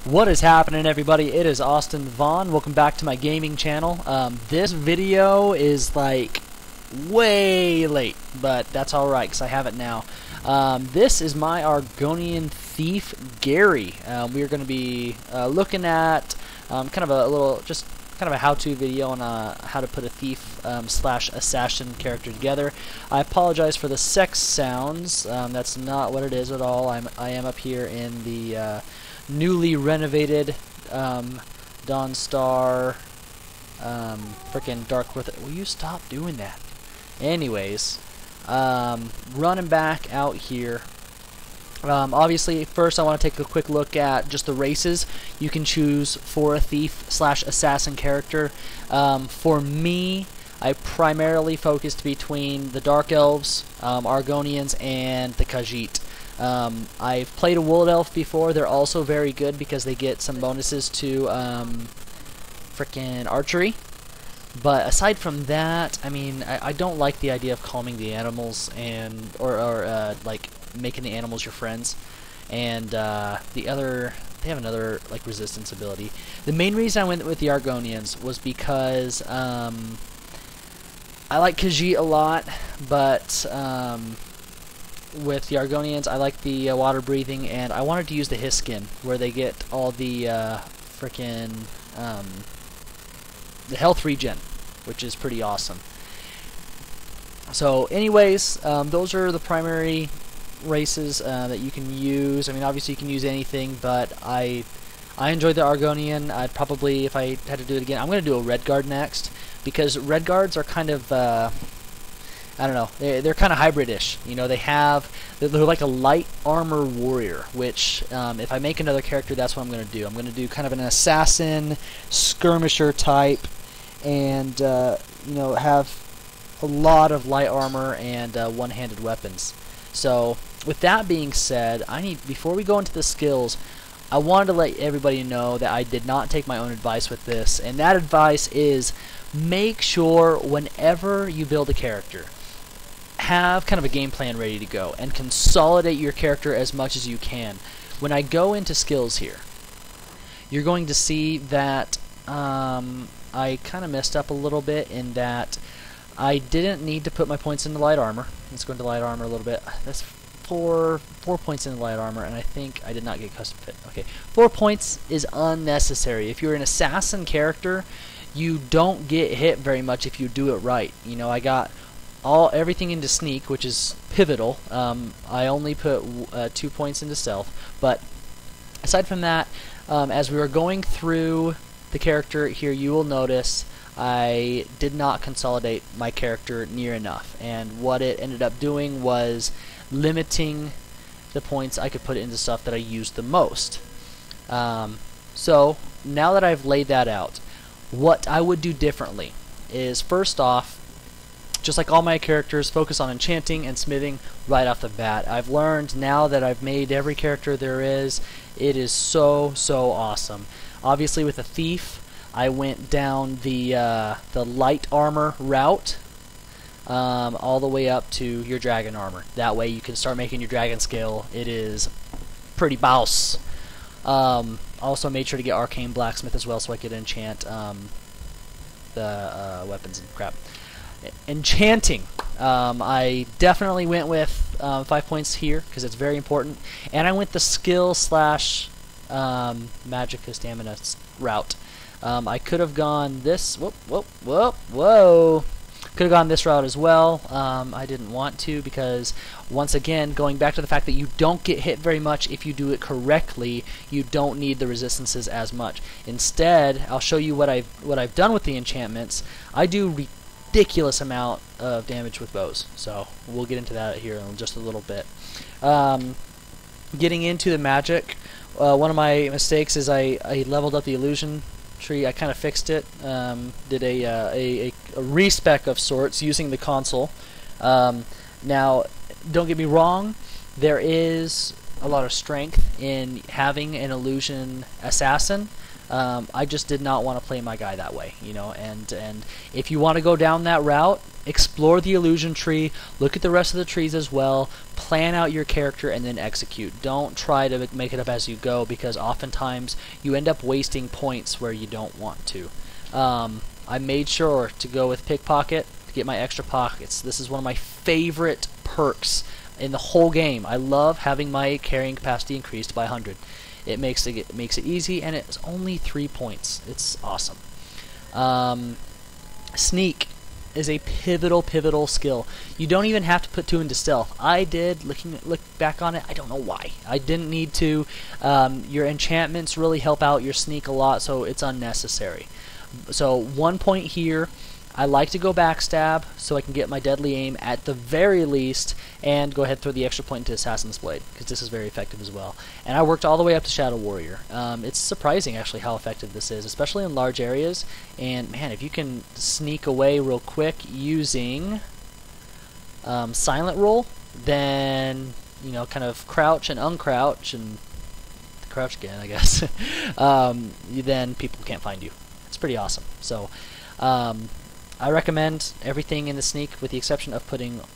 What is happening, everybody? It is Austin Vaughn. Welcome back to my gaming channel. This video is like way late, but that's alright because I have it now. This is my Argonian thief, Gary. We are going to be looking at kind of a how-to video on how to put a thief slash assassin character together. I apologize for the sex sounds. That's not what it is at all. I am up here in the newly renovated Dawnstar frickin' Dark Worth. Will you stop doing that? Anyways, running back out here. Obviously, first I want to take a quick look at just the races you can choose for a thief slash assassin character. For me, I primarily focused between the Dark Elves, Argonians, and the Khajiit. I've played a Wood Elf before. They're also very good because they get some bonuses to frickin' archery. But aside from that, I mean, I don't like the idea of calming the animals and like making the animals your friends. And they have another like resistance ability. The main reason I went with the Argonians was because I like Khajiit a lot, but with the Argonians, I like the water breathing, and I wanted to use the Hiss skin, where they get all the the health regen, which is pretty awesome. So, anyways, those are the primary races that you can use. I mean, obviously you can use anything, but I enjoyed the Argonian. I'd probably, if I had to do it again, I'm going to do a Red Guard next, because Red Guards are kind of I don't know, they're kind of hybrid-ish. You know, they're like a light armor warrior, which if I make another character, that's what I'm going to do. I'm going to do kind of an assassin, skirmisher type, and you know, have a lot of light armor and one-handed weapons. So, with that being said, before we go into the skills, I wanted to let everybody know that I did not take my own advice with this, and that advice is make sure whenever you build a character, have kind of a game plan ready to go and consolidate your character as much as you can. When I go into skills here, you're going to see that I kind of messed up a little bit in that I didn't need to put my points into light armor. Let's go into light armor a little bit. That's four points into light armor, and I think I did not get custom fit. Okay, 4 points is unnecessary. If you're an assassin character, you don't get hit very much if you do it right. You know, I got everything into sneak, which is pivotal. I only put 2 points into stealth, but aside from that, as we were going through the character here, you will notice I did not consolidate my character near enough, and what it ended up doing was limiting the points I could put into stuff that I used the most. So now that I've laid that out, what I would do differently is, first off, just like all my characters, focus on enchanting and smithing right off the bat. I've learned now that I've made every character there is, it is so awesome. Obviously with a thief, I went down the light armor route all the way up to your dragon armor. That way you can start making your dragon scale. It is pretty boss. Also made sure to get arcane blacksmith as well, so I could enchant the weapons and crap. Enchanting, I definitely went with 5 points here because it's very important, and I went the skill slash magicka stamina route. I could have gone this. Whoa! Could have gone this route as well. I didn't want to because, once again, going back to the fact that you don't get hit very much if you do it correctly, you don't need the resistances as much. Instead, I'll show you what I've done with the enchantments. I do ridiculous amount of damage with bows, so we'll get into that here in just a little bit. Getting into the magic, one of my mistakes is I leveled up the illusion tree. I kind of fixed it, did a respec of sorts using the console. Now, don't get me wrong, there is a lot of strength in having an illusion assassin. I just did not want to play my guy that way, you know. And if you want to go down that route, explore the illusion tree, look at the rest of the trees as well, plan out your character, and then execute. Don't try to make it up as you go, because oftentimes you end up wasting points where you don't want to. I made sure to go with pickpocket to get my extra pockets. This is one of my favorite perks in the whole game. I love having my carrying capacity increased by 100. It makes it easy, and it's only 3 points. It's awesome. Sneak is a pivotal skill. You don't even have to put 2 into stealth. I did. Look back on it, I don't know why. I didn't need to. Your enchantments really help out your sneak a lot, so it's unnecessary. So 1 point here. I like to go backstab so I can get my deadly aim at the very least, and go ahead and throw the extra point into Assassin's Blade, because this is very effective as well. And I worked all the way up to Shadow Warrior. It's surprising actually how effective this is, especially in large areas. And man, if you can sneak away real quick using silent roll, then kind of crouch and uncrouch and crouch again, I guess. Then people can't find you. It's pretty awesome. So I recommend everything in the sneak, with the exception of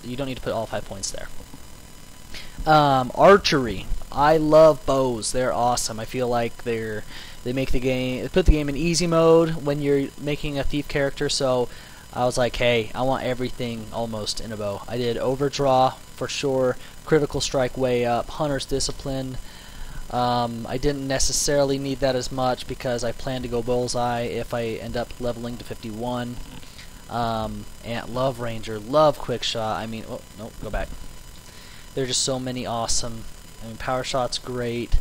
you don't need to put all 5 points there. Archery. I love bows. They're awesome. I feel like they put the game in easy mode when you're making a thief character. So I was like, hey, I want everything almost in a bow. I did overdraw for sure, critical strike way up, hunter's discipline. I didn't necessarily need that as much because I plan to go bullseye if I end up leveling to 51. And love ranger, love quick shot. I mean, oh no, go back. There are just so many awesome. I mean, power shot's great.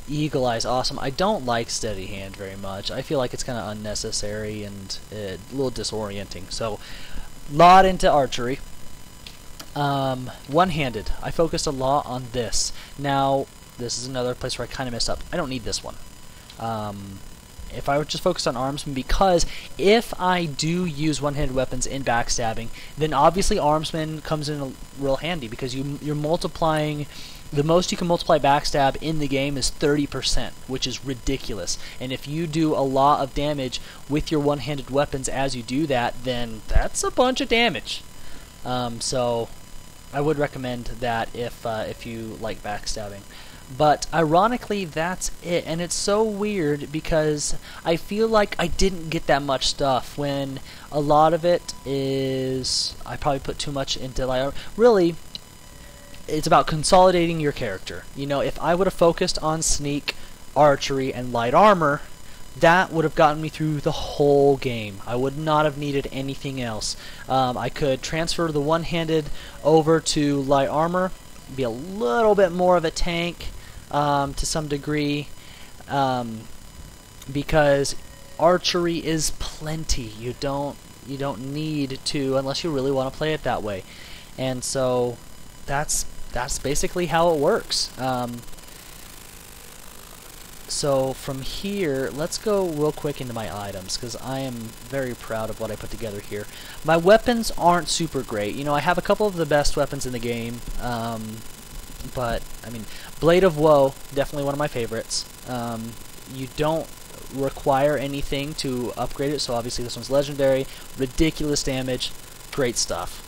Eagle eye's awesome. I don't like steady hand very much. I feel like it's kind of unnecessary and a little disorienting. So, lot into archery. One-handed. I focused a lot on this. Now, this is another place where I kind of messed up. I don't need this one. If I would just focus on armsman, because if I do use one-handed weapons in backstabbing, then obviously armsman comes in real handy, because you're multiplying. The most you can multiply backstab in the game is 30%, which is ridiculous. And if you do a lot of damage with your one-handed weapons as you do that, then that's a bunch of damage. So I would recommend that if you like backstabbing. But ironically, that's it. And it's so weird because I feel like I didn't get that much stuff, when a lot of it is I probably put too much into light. Really, it's about consolidating your character. If I would have focused on sneak, archery, and light armor, that would have gotten me through the whole game. I would not have needed anything else. I could transfer the one-handed over to light armor, be a little bit more of a tank to some degree, because archery is plenty. You don't need to, unless you really want to play it that way. And so that's basically how it works. So from here, let's go real quick into my items, because I am very proud of what I put together here. My weapons aren't super great. I have a couple of the best weapons in the game, but I mean, Blade of Woe, definitely one of my favorites. You don't require anything to upgrade it, so obviously this one's legendary. Ridiculous damage, great stuff.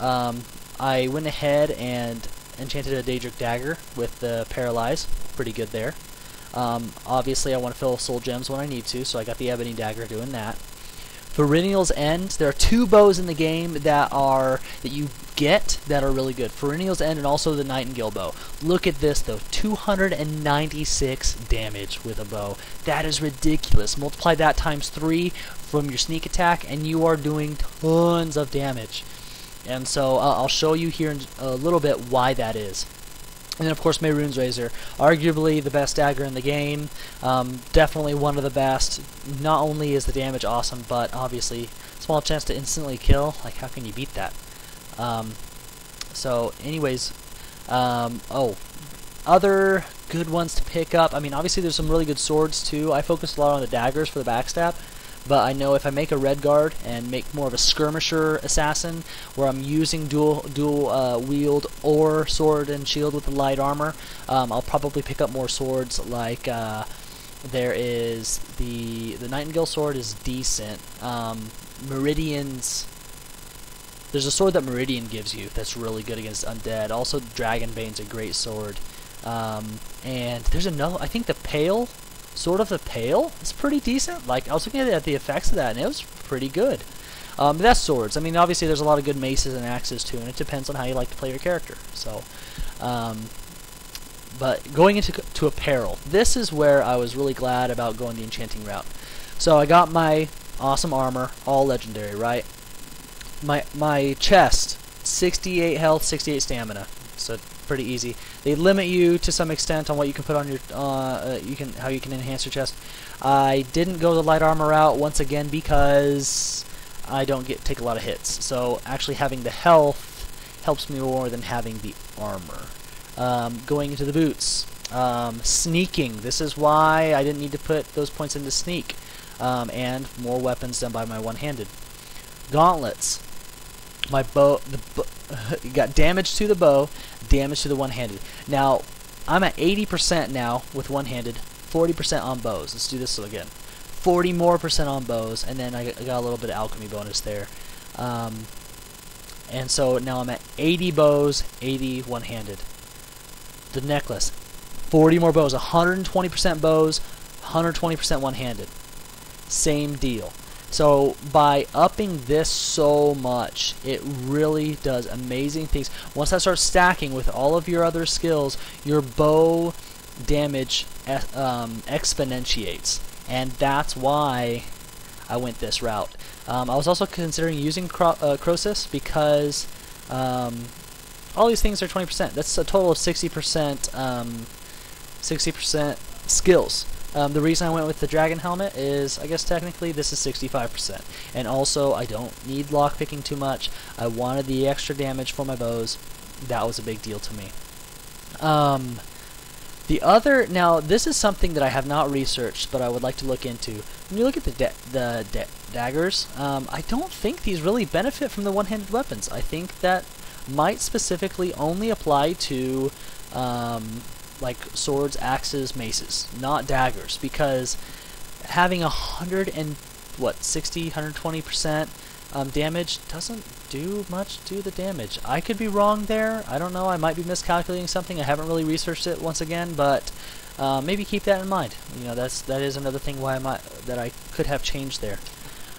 I went ahead and enchanted a Daedric Dagger with the Paralyze, pretty good there. Obviously I want to fill soul gems when I need to, so I got the Ebony Dagger doing that. Perennial's End, there are 2 bows in the game that you get that are really good. Perennial's End and also the Nightingale bow. Look at this though, 296 damage with a bow. That is ridiculous. Multiply that times 3 from your sneak attack and you are doing tons of damage. And so I'll show you here in a little bit why that is. And then of course Mehrunes Razor, arguably the best dagger in the game, definitely one of the best. Not only is the damage awesome, but obviously small chance to instantly kill. Like, how can you beat that? So anyways, other good ones to pick up. I mean, obviously there's some really good swords too. I focused a lot on the daggers for the backstab. But I know if I make a red guard and make more of a skirmisher assassin, where I'm using dual wield or sword and shield with the light armor, I'll probably pick up more swords. Like there is the Nightingale sword is decent. Meridian's There's a sword that Meridian gives you that's really good against undead. Also, Dragonbane's a great sword. And there's another, I think the Pale, Sword of the Pale is pretty decent. Like, I was looking at the effects of that, and it was pretty good. That's swords. I mean, obviously there's a lot of good maces and axes too, and it depends on how you like to play your character. So, but going into apparel, this is where I was really glad about going the enchanting route. So I got my awesome armor, all legendary, right? My chest, 68 health, 68 stamina. So pretty easy. They limit you to some extent on what you can put on your how you can enhance your chest. I didn't go the light armor route once again because I don't take a lot of hits. So actually having the health helps me more than having the armor. Going into the boots, sneaking. This is why I didn't need to put those points into sneak. And more weapons done by my one-handed. Gauntlets. My bow, you got damage to the bow, damage to the one-handed. Now, I'm at 80% now with one-handed, 40% on bows. Let's do this again. 40% more on bows, and then I got a little bit of alchemy bonus there. And so now I'm at 80 bows, 80 one-handed. The necklace, 40 more bows, 120% bows, 120% one-handed. Same deal. So by upping this so much, it really does amazing things. Once that starts stacking with all of your other skills, your bow damage exponentiates, and that's why I went this route. I was also considering using Croesus because all these things are 20%. That's a total of 60%. 60% skills. The reason I went with the dragon helmet is, I guess technically this is 65%. And also, I don't need lockpicking too much. I wanted the extra damage for my bows. That was a big deal to me. Now this is something that I have not researched, but I would like to look into. When you look at the daggers, I don't think these really benefit from the one-handed weapons. I think that might specifically only apply to like swords, axes, maces, not daggers, because having 120% damage doesn't do much to the damage. I could be wrong there. I don't know. I might be miscalculating something. I haven't really researched it once again, but maybe keep that in mind. You know, that is another thing why I could have changed there.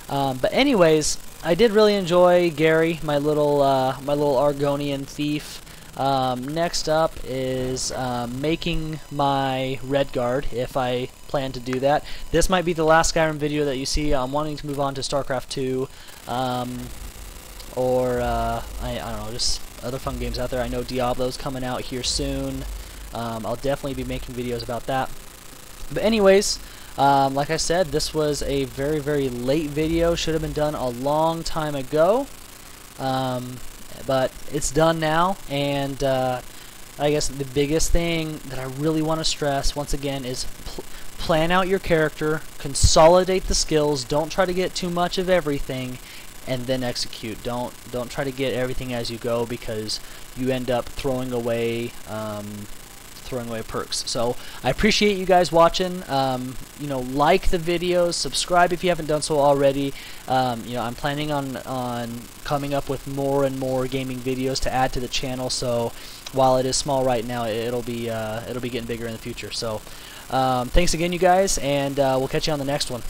But anyways, I did really enjoy Gary, my little Argonian thief. Next up is making my red guard, if I plan to do that. This might be the last Skyrim video that you see. I'm wanting to move on to StarCraft 2, or I don't know, just other fun games out there. I know Diablo's coming out here soon. I'll definitely be making videos about that. But anyways, like I said, this was a very, very late video. Should have been done a long time ago. But it's done now, and I guess the biggest thing that I really want to stress once again is plan out your character, consolidate the skills, don't try to get too much of everything, and then execute. Don't try to get everything as you go, because you end up throwing away perks. So I appreciate you guys watching. You know, like the videos, subscribe if you haven't done so already. You know, I'm planning on coming up with more and more gaming videos to add to the channel. So while it is small right now, it'll be getting bigger in the future. So thanks again, you guys, and we'll catch you on the next one.